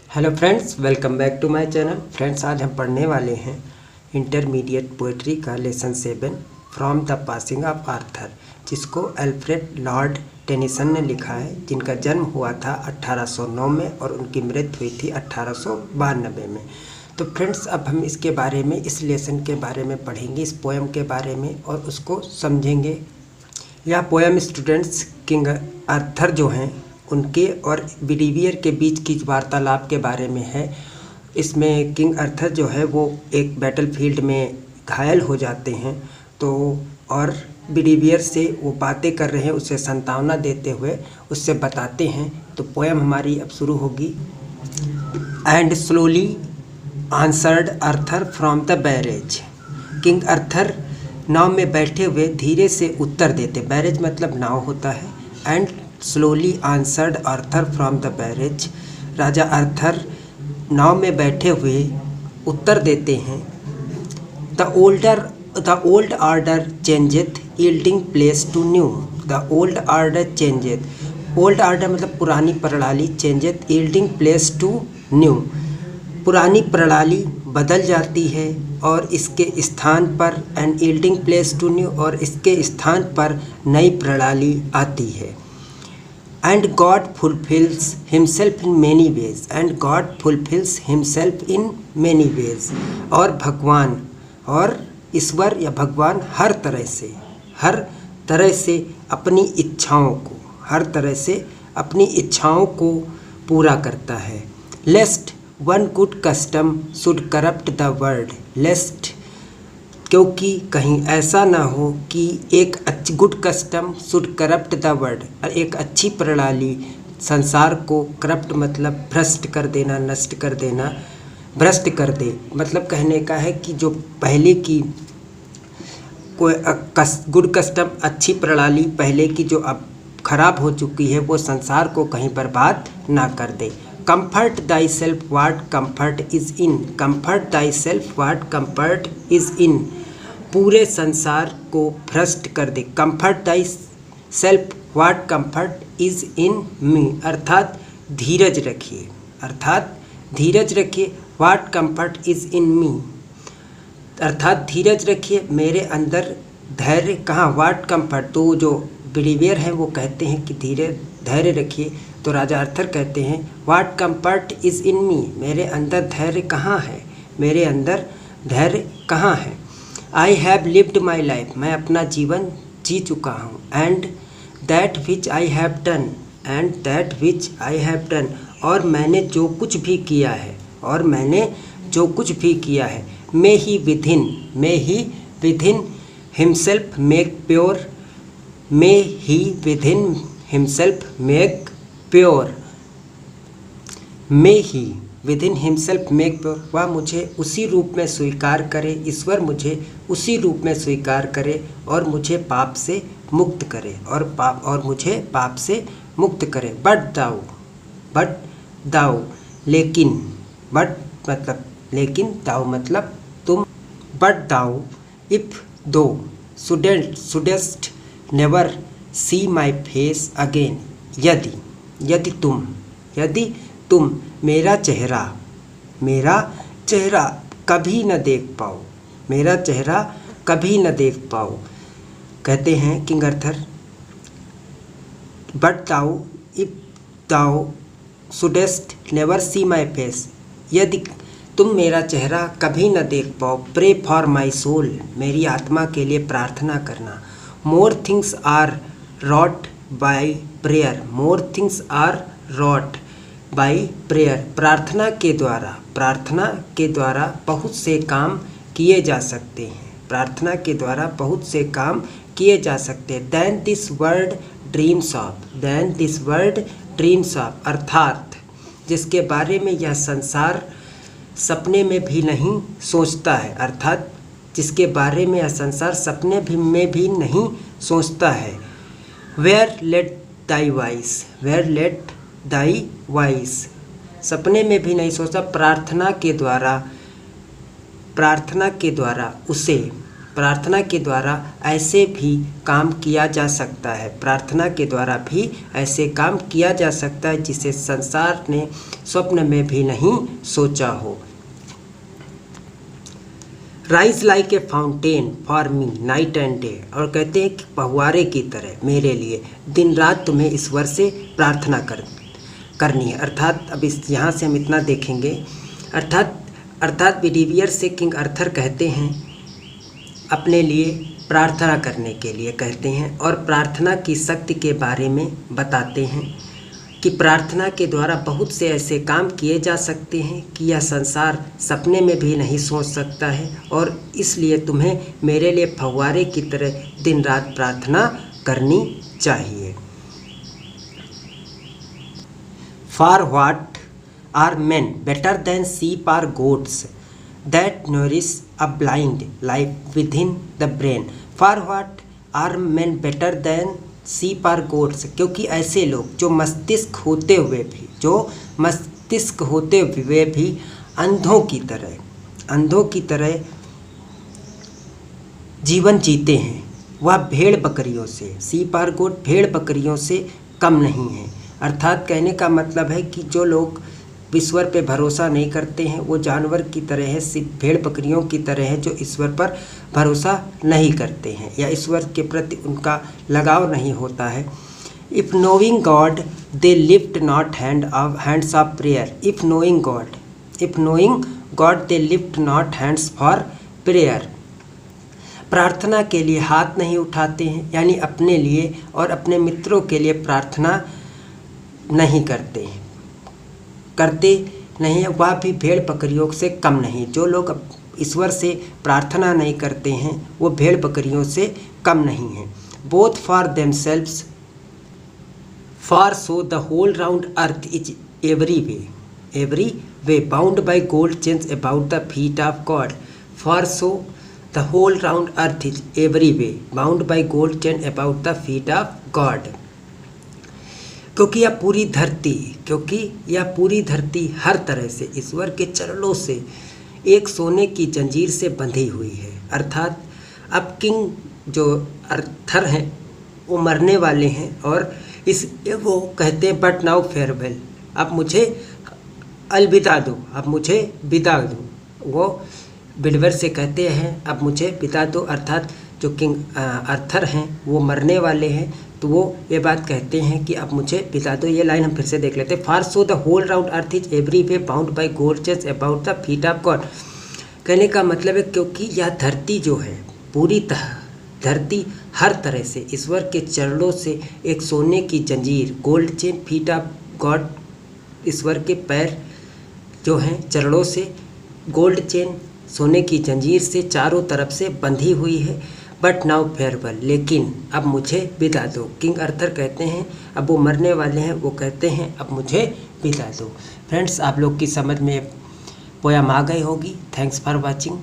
Hello friends, welcome back to my channel. Friends, आज हम पढ़ने वाले हैं इंटरमीडिएट पोएट्री का lesson 7 from the passing of Arthur, जिसको अल्फ्रेड लॉर्ड टेनिसन ने लिखा है, जिनका जन्म हुआ था 1809 में और उनकी मृत्यु हुई थी 1892 में। तो फ्रेंड्स, अब हम इसके बारे में, इस लेसन के बारे में पढ़ेंगे, इस पोएम के बारे में, और उसको समझेंगे। यह पोएम स्टूडेंट्स किंग आर्थर जो हैं उनके और बिलीवियर के बीच की वार्तालाप के बारे में है। इसमें किंग आर्थर जो है वो एक बैटलफील्ड में घायल हो जाते हैं, तो और बिलीवियर से वो बातें कर रहे हैं, उसे सांत्वना देते हुए उससे बताते हैं। तो पोएम हमारी अब शुरू होगी। And slowly answered Arthur from the barge. King Arthur नाव में बैठे हुए धीरे से उत्तर देते। बैरेज मतलब नाव होता है। And slowly answered Arthur from the barge. राजा आर्थर नाव में बैठे हुए उत्तर देते हैं। The old order changeth yielding place to new. The old order changeth. Old order मतलब पुरानी प्रणाली, changeth yielding place to new. पुरानी प्रणाली बदल जाती है और इसके स्थान पर and yielding place to new, और इसके स्थान पर नई प्रणाली आती है। And God fulfills himself in many ways. And God fulfills himself in many ways. और भगवान और ईश्वर या भगवान हर तरह से अपनी इच्छाओं को पूरा करता है। Lest one good custom should corrupt the world. Lest क्योंकि कहीं ऐसा ना हो कि एक अच्छी good custom should corrupt the world, एक अच्छी प्रणाली संसार को, करप्ट मतलब भ्रष्ट कर देना, नष्ट कर देना, भ्रष्ट कर दे। मतलब कहने का है कि जो पहले की कोई गुड कस्टम, अच्छी प्रणाली पहले की जो अब खराब हो चुकी है, वो संसार को कहीं बर्बाद ना कर दे। Comfort thyself what comfort is in. Comfort thyself what comfort is in. पूरे संसार को भ्रष्ट कर दे। Comfort thyself what comfort is in me. अर्थात धीरज रखिए। What comfort is in me. अर्थात धीरज रखिए, मेरे अंदर धैर्य कहाँ। What comfort, तो जो बिलीवियर हैं वो कहते हैं कि धैर्य रखिए। तो राजा आर्थर कहते हैं व्हाट कम्फर्ट इज़ इन मी, मेरे अंदर धैर्य कहाँ है। I have lived my life, मैं अपना जीवन जी चुका हूँ। And that which I have done, और मैंने जो कुछ भी किया है। मे ही विदिन हिमसेल्फ मेक प्योर। वह मुझे उसी रूप में स्वीकार करे, ईश्वर मुझे उसी रूप में स्वीकार करे और मुझे पाप से मुक्त करे, बट दाऊ दाऊ मतलब तुम। But thou if thou shouldst never see my face again. यदि तुम मेरा चेहरा कभी न देख पाओ। कहते हैं king Arthur, but thou if thou shouldst never see my face, यदि तुम मेरा चेहरा कभी न देख पाओ। प्रे फॉर माई सोल, मेरी आत्मा के लिए प्रार्थना करना। More things are wrought by prayer. प्रार्थना के द्वारा बहुत से काम किए जा सकते हैं। Then this world dreams of, अर्थात जिसके बारे में यह संसार सपने में भी नहीं सोचता है। Where let thy voice, सपने में भी नहीं सोचता। प्रार्थना के द्वारा प्रार्थना के द्वारा ऐसे भी काम किया जा सकता है, प्रार्थना के द्वारा भी ऐसे काम किया जा सकता है जिसे संसार ने स्वप्न में भी नहीं सोचा हो। Rise like a fountain for me night and day, और कहते हैं कि फव्वारे की तरह मेरे लिए दिन रात तुम्हें ईश्वर से प्रार्थना करनी है। अर्थात अब इस यहाँ से हम इतना देखेंगे, अर्थात बिहेवियर से किंग अर्थर कहते हैं अपने लिए प्रार्थना करने के लिए कहते हैं, और प्रार्थना की शक्ति के बारे में बताते हैं कि प्रार्थना के द्वारा बहुत से ऐसे काम किए जा सकते हैं कि यह संसार सपने में भी नहीं सोच सकता है, और इसलिए तुम्हें मेरे लिए फव्वारे की तरह दिन रात प्रार्थना करनी चाहिए। For what are men better than sheep or goats that nourish a blind life within the brain. For what are men better than sheep or goats, क्योंकि ऐसे लोग जो मस्तिष्क होते हुए भी अंधों की तरह जीवन जीते हैं, वह भेड़ बकरियों से, शीप आर गोट भेड़ बकरियों से कम नहीं है। अर्थात कहने का मतलब है कि जो लोग ईश्वर पे भरोसा नहीं करते हैं वो जानवर की तरह है, सिर्फ भेड़ बकरियों की तरह है जो ईश्वर पर भरोसा नहीं करते हैं या ईश्वर के प्रति उनका लगाव नहीं होता है। If knowing God they lift not hands of prayer. If knowing God they lift not hands for prayer. प्रार्थना के लिए हाथ नहीं उठाते हैं, यानी अपने लिए और अपने मित्रों के लिए प्रार्थना नहीं करते नहीं है, वह भी भेड़ बकरियों से कम नहीं। जो लोग ईश्वर से प्रार्थना नहीं करते हैं वो भेड़ बकरियों से कम नहीं हैं। Both for themselves for so the whole round earth is every way bound by gold chains about the feet of God. For so the whole round earth is every way bound by gold chain about the feet of God. क्योंकि यह पूरी धरती हर तरह से ईश्वर के चरणों से एक सोने की जंजीर से बंधी हुई है। अर्थात अब किंग जो अर्थर हैं वो मरने वाले हैं और वो कहते हैं बट नाउ फेयरवेल, अब मुझे अलविदा दो, अब मुझे विदा दो। वो बिडवर से कहते हैं अब मुझे विदा दो, अर्थात जो किंग अर्थर हैं वो मरने वाले हैं तो वो ये बात कहते हैं कि अब मुझे विदा दो। ये लाइन हम फिर से देख लेते हैं। For so the whole round earth is every way bound by gold chains about the feet of God. कहने का मतलब है क्योंकि यह धरती जो है धरती हर तरह से ईश्वर के चरणों से एक सोने की जंजीर, gold chain feet of God, ईश्वर के पैर जो हैं चरणों से गोल्ड चेन सोने की जंजीर से चारों तरफ से बंधी हुई है। बट नाउ फेयरवेल, लेकिन अब मुझे विदा दो। किंग अर्थर कहते हैं अब वो मरने वाले हैं, वो कहते हैं अब मुझे विदा दो। फ्रेंड्स, आप लोग की समझ में पोयम आ गई होगी। Thanks for watching.